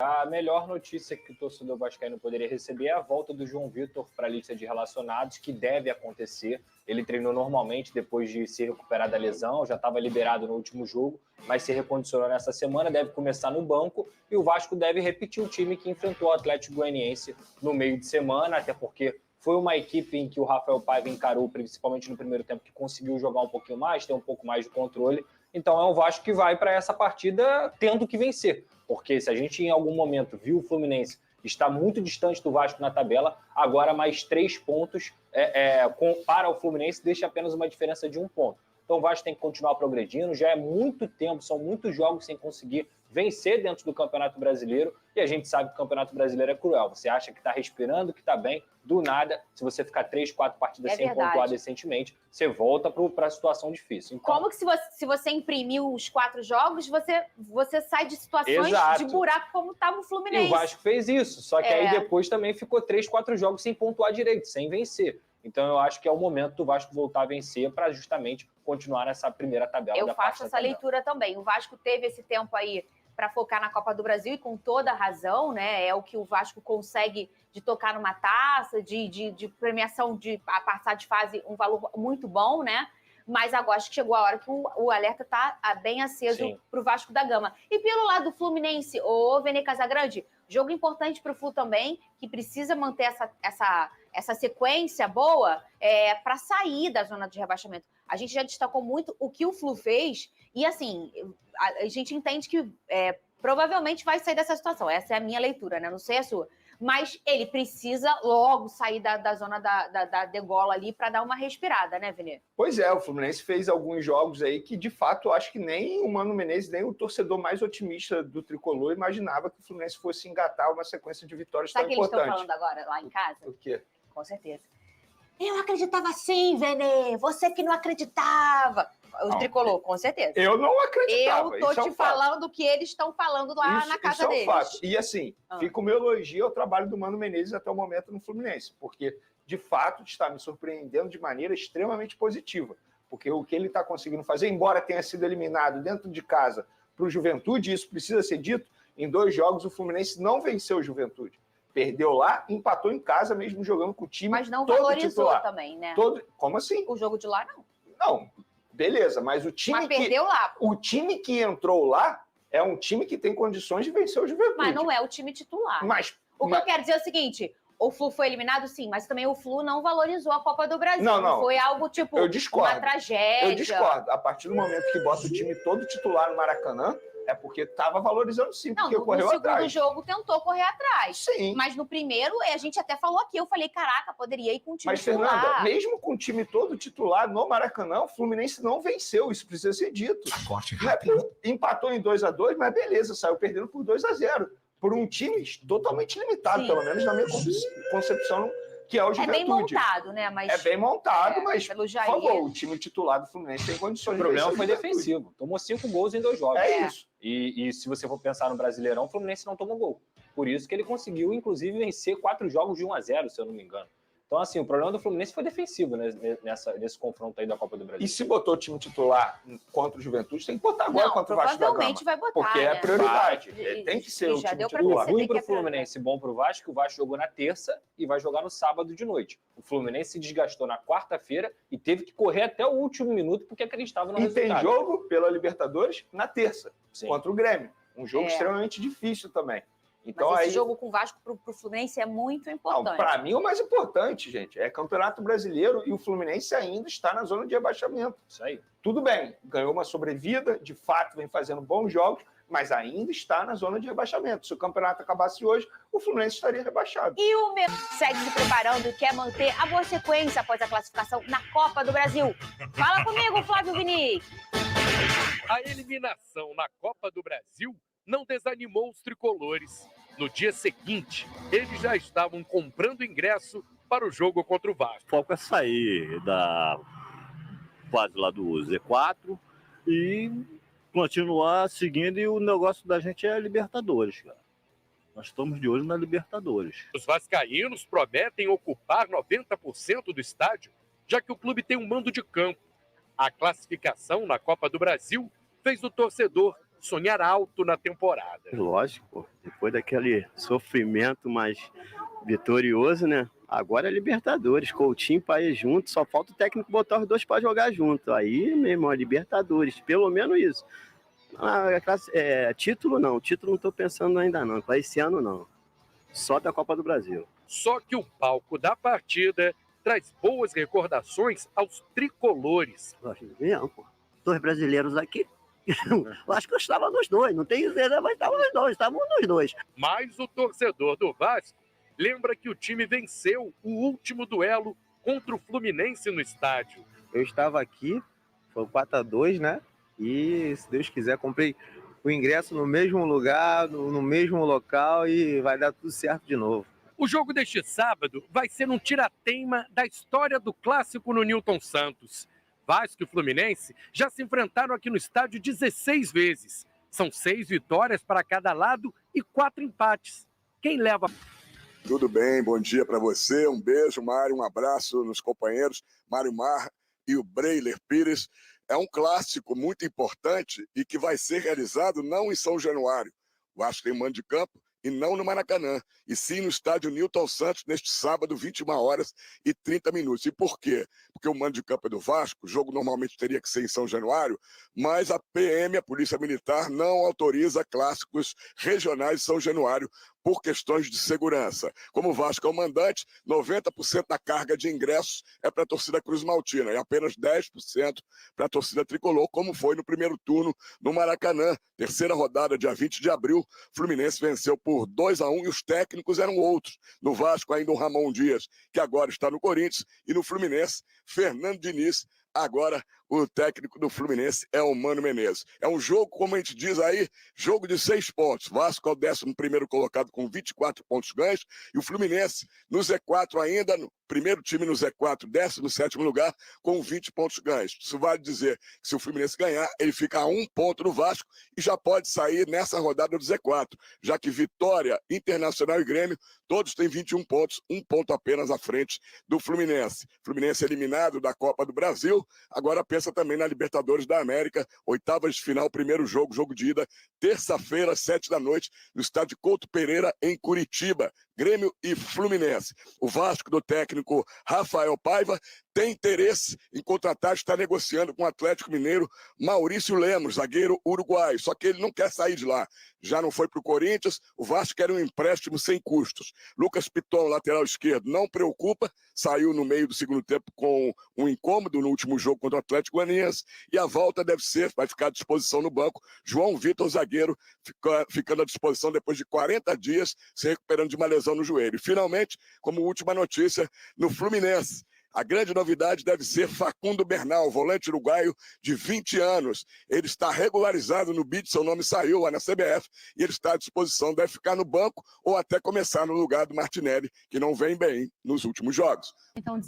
A melhor notícia que o torcedor vascaíno poderia receber é a volta do João Vitor para a lista de relacionados, que deve acontecer. Ele treinou normalmente depois de se recuperar da lesão, já estava liberado no último jogo, mas se recondicionou nessa semana, deve começar no banco e o Vasco deve repetir o time que enfrentou o Atlético Goianiense no meio de semana, até porque foi uma equipe em que o Rafael Paiva encarou, principalmente no primeiro tempo, que conseguiu jogar um pouquinho mais, ter um pouco mais de controle. Então é um Vasco que vai para essa partida tendo que vencer. Porque se a gente em algum momento viu o Fluminense estar muito distante do Vasco na tabela, agora mais 3 pontos para o Fluminense deixa apenas uma diferença de 1 ponto. Então o Vasco tem que continuar progredindo, já é muito tempo, são muitos jogos sem conseguir vencer dentro do Campeonato Brasileiro, e a gente sabe que o Campeonato Brasileiro é cruel. Você acha que está respirando, que está bem, do nada, se você ficar 3, 4 partidas sem pontuar decentemente, você volta para a situação difícil. Então, como que se você imprimiu os 4 jogos, você sai de situações de buraco como estava o Fluminense. E o Vasco fez isso, só que aí depois também ficou 3, 4 jogos sem pontuar direito, sem vencer. Então eu acho que é o momento do Vasco voltar a vencer para justamente continuar nessa primeira tabela. Eu faço essa leitura também. O Vasco teve esse tempo aí para focar na Copa do Brasil e com toda a razão, né? É o que o Vasco consegue de tocar numa taça, de premiação, de passar de fase, um valor muito bom, né? Mas agora acho que chegou a hora que o alerta está bem aceso para o Vasco da Gama. E pelo lado do Fluminense, o Vene Casagrande, jogo importante para o Flu também, que precisa manter essa sequência boa para sair da zona de rebaixamento. A gente já destacou muito o que o Flu fez e, assim, a gente entende que provavelmente vai sair dessa situação. Essa é a minha leitura, né? Não sei a sua. Mas ele precisa logo sair da zona da degola ali para dar uma respirada, né, Vene? Pois é, o Fluminense fez alguns jogos aí que, de fato, acho que nem o Mano Menezes, nem o torcedor mais otimista do Tricolor imaginava que o Fluminense fosse engatar uma sequência de vitórias tão importante. Sabe o que eles estão falando agora lá em casa? O quê? Com certeza. Eu acreditava sim, Vene. Você que não acreditava. O Tricolor, com certeza. Eu não acreditava. Eu tô te falando o que eles estão falando lá na casa deles. Isso é um fato. E assim, fica o meu elogio ao trabalho do Mano Menezes até o momento no Fluminense, porque, de fato, está me surpreendendo de maneira extremamente positiva. Porque o que ele está conseguindo fazer, embora tenha sido eliminado dentro de casa para o Juventude, isso precisa ser dito, em 2 jogos o Fluminense não venceu o Juventude. Perdeu lá, empatou em casa, mesmo jogando com o time todo titular. Mas não valorizou também, né? Como assim? O jogo de lá, não. Não, beleza, mas o time perdeu lá. O time que entrou lá é um time que tem condições de vencer o Juventude. Mas não é o time titular. O que eu quero dizer é o seguinte, o Flu foi eliminado, sim, mas também o Flu não valorizou a Copa do Brasil. Não foi algo tipo uma tragédia. Eu discordo. A partir do momento que bota o time todo titular no Maracanã, é porque estava valorizando sim, porque correu atrás. No segundo jogo tentou correr atrás. Sim. Mas no primeiro, a gente até falou aqui, eu falei, caraca, poderia ir com o time titular. Mas, Fernanda, mesmo com o time todo titular no Maracanã, o Fluminense não venceu, isso precisa ser dito. Corte rápido. Empatou em 2-2, mas beleza, saiu perdendo por 2-0. Por um time totalmente limitado, pelo menos na minha concepção, que é o Juventude. É bem montado, né? Mas, é bem montado, mas, por favor, o time titular do Fluminense tem condições de vencer. O problema foi defensivo. Tomou 5 gols em 2 jogos. É isso. E se você for pensar no Brasileirão, o Fluminense não tomou gol. Por isso que ele conseguiu, inclusive, vencer 4 jogos de 1-0, se eu não me engano. Então, assim, o problema do Fluminense foi defensivo, né, nesse confronto aí da Copa do Brasil. E se botou o time titular contra o Juventude, tem que botar agora contra o Vasco da Gama. Provavelmente vai botar, porque é prioridade. Tem que ser o time titular. Ruim para o Fluminense, bom para o Vasco jogou na terça e vai jogar no sábado de noite. O Fluminense se desgastou na quarta-feira e teve que correr até o último minuto porque acreditava no resultado. E tem jogo pela Libertadores na terça, contra o Grêmio. Um jogo extremamente difícil também. Então, mas esse jogo com o Vasco pro Fluminense é muito importante. Para mim, o mais importante, gente, é Campeonato Brasileiro e o Fluminense ainda está na zona de rebaixamento. Isso aí. Tudo bem, ganhou uma sobrevida, de fato vem fazendo bons jogos, mas ainda está na zona de rebaixamento. Se o campeonato acabasse hoje, o Fluminense estaria rebaixado. E o meu segue se preparando e quer manter a boa sequência após a classificação na Copa do Brasil. Fala comigo, Flávio Vini. A eliminação na Copa do Brasil não desanimou os tricolores. No dia seguinte, eles já estavam comprando ingresso para o jogo contra o Vasco. O foco é sair da fase lá do Z4 e continuar seguindo, e o negócio da gente é a Libertadores, cara. Nós estamos de olho na Libertadores. Os vascaínos prometem ocupar 90% do estádio, já que o clube tem um mando de campo. A classificação na Copa do Brasil fez o torcedor sonhar alto na temporada. Lógico, depois daquele sofrimento mais vitorioso, né? Agora é Libertadores, Coutinho, Paes junto, só falta o técnico botar os dois para jogar junto. Aí, meu irmão, é Libertadores, pelo menos isso. Título não tô pensando ainda não, para esse ano não. Só da Copa do Brasil. Só que o palco da partida traz boas recordações aos tricolores. Mesmo, pô. 2 brasileiros aqui. Eu acho que eu estava nos dois, não tenho certeza, mas estavam nos dois. Mas o torcedor do Vasco lembra que o time venceu o último duelo contra o Fluminense no estádio. Eu estava aqui, foi 4-2, né? E, se Deus quiser, comprei o ingresso no mesmo lugar, no mesmo local e vai dar tudo certo de novo. O jogo deste sábado vai ser um tirateima da história do clássico no Newton Santos. Vasco e Fluminense já se enfrentaram aqui no estádio 16 vezes. São 6 vitórias para cada lado e 4 empates. Quem leva... Tudo bem, bom dia para você, um beijo, Mário, um abraço nos companheiros, Mário Mar e o Breiler Pires. É um clássico muito importante e que vai ser realizado não em São Januário. O Vasco tem mando de campo e não no Maracanã, e sim no estádio Newton Santos, neste sábado, 21h30. E por quê? Porque o mando de campo é do Vasco, o jogo normalmente teria que ser em São Januário, mas a PM, a Polícia Militar, não autoriza clássicos regionais de São Januário por questões de segurança. Como o Vasco é o mandante, 90% da carga de ingressos é para a torcida Cruz Maltina e apenas 10% para a torcida tricolor, como foi no primeiro turno no Maracanã. Terceira rodada, dia 20 de abril, Fluminense venceu por 2-1 e os técnicos eram outros. No Vasco, ainda o Ramon Dias, que agora está no Corinthians, e no Fluminense, Fernando Diniz. Agora, o técnico do Fluminense é o Mano Menezes. É um jogo, como a gente diz aí, jogo de 6 pontos. Vasco é o 11º colocado com 24 pontos ganhos. E o Fluminense no Z4 ainda, no primeiro time no Z4, 17º lugar, com 20 pontos ganhos. Isso vale dizer que se o Fluminense ganhar, ele fica a 1 ponto no Vasco e já pode sair nessa rodada do Z4, já que Vitória, Internacional e Grêmio, todos têm 21 pontos, 1 ponto apenas à frente do Fluminense. Fluminense eliminado da Copa do Brasil, agora pensa também na Libertadores da América, oitavas de final, primeiro jogo de ida, terça-feira, 7h, no estádio Couto Pereira, em Curitiba. Grêmio e Fluminense. O Vasco do técnico Rafael Paiva tem interesse em contratar, está negociando com o Atlético Mineiro Maurício Lemos, zagueiro uruguaio, só que ele não quer sair de lá. Já não foi para o Corinthians, o Vasco quer um empréstimo sem custos. Lucas Piton, lateral esquerdo, não preocupa, saiu no meio do segundo tempo com um incômodo no último jogo contra o Atlético Goianiense, e a volta vai ficar à disposição no banco. João Vitor, zagueiro, ficando à disposição depois de 40 dias, se recuperando de uma lesão no joelho. E, finalmente, como última notícia, no Fluminense, a grande novidade deve ser Facundo Bernal, volante uruguaio de 20 anos. Ele está regularizado no BID, seu nome saiu lá na CBF, e ele está à disposição, deve ficar no banco ou até começar no lugar do Martinelli, que não vem bem nos últimos jogos. Então,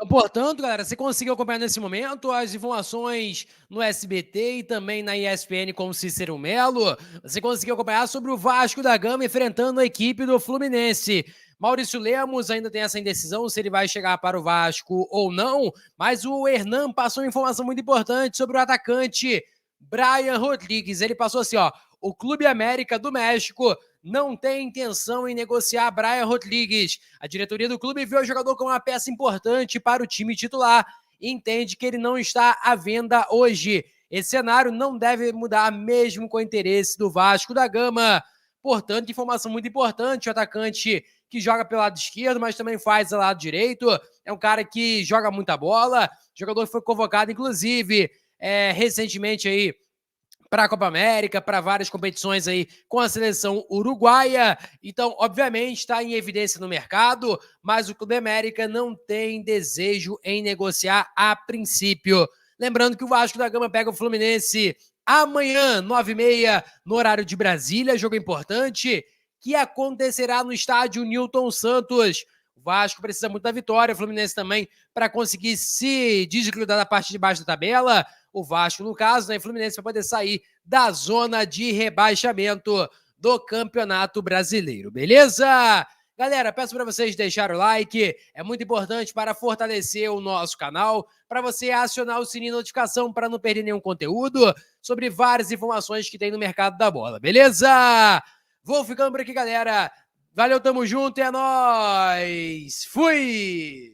portanto, galera, você conseguiu acompanhar nesse momento as informações no SBT e também na ESPN com o Cícero Melo. Você conseguiu acompanhar sobre o Vasco da Gama enfrentando a equipe do Fluminense. Maurício Lemos ainda tem essa indecisão se ele vai chegar para o Vasco ou não, mas o Hernan passou uma informação muito importante sobre o atacante Brian Rodrigues. Ele passou assim, ó: o Clube América do México não tem intenção em negociar Brian Rodrigues. A diretoria do clube viu o jogador como uma peça importante para o time titular e entende que ele não está à venda hoje. Esse cenário não deve mudar mesmo com o interesse do Vasco da Gama. Portanto, informação muito importante, o atacante que joga pelo lado esquerdo, mas também faz do lado direito. É um cara que joga muita bola. O jogador foi convocado, inclusive, recentemente aí para a Copa América, para várias competições aí com a seleção uruguaia. Então, obviamente, está em evidência no mercado, mas o Clube América não tem desejo em negociar a princípio. Lembrando que o Vasco da Gama pega o Fluminense amanhã, 9h30, no horário de Brasília, jogo importante, que acontecerá no estádio Newton Santos. O Vasco precisa muito da vitória, o Fluminense também, para conseguir se desgrudar da parte de baixo da tabela. O Vasco, no caso, né, o Fluminense vai poder sair da zona de rebaixamento do Campeonato Brasileiro, beleza? Galera, peço para vocês deixarem o like, é muito importante para fortalecer o nosso canal, para você acionar o sininho de notificação para não perder nenhum conteúdo sobre várias informações que tem no mercado da bola, beleza? Vou ficando por aqui, galera. Valeu, tamo junto, é nóis! Fui!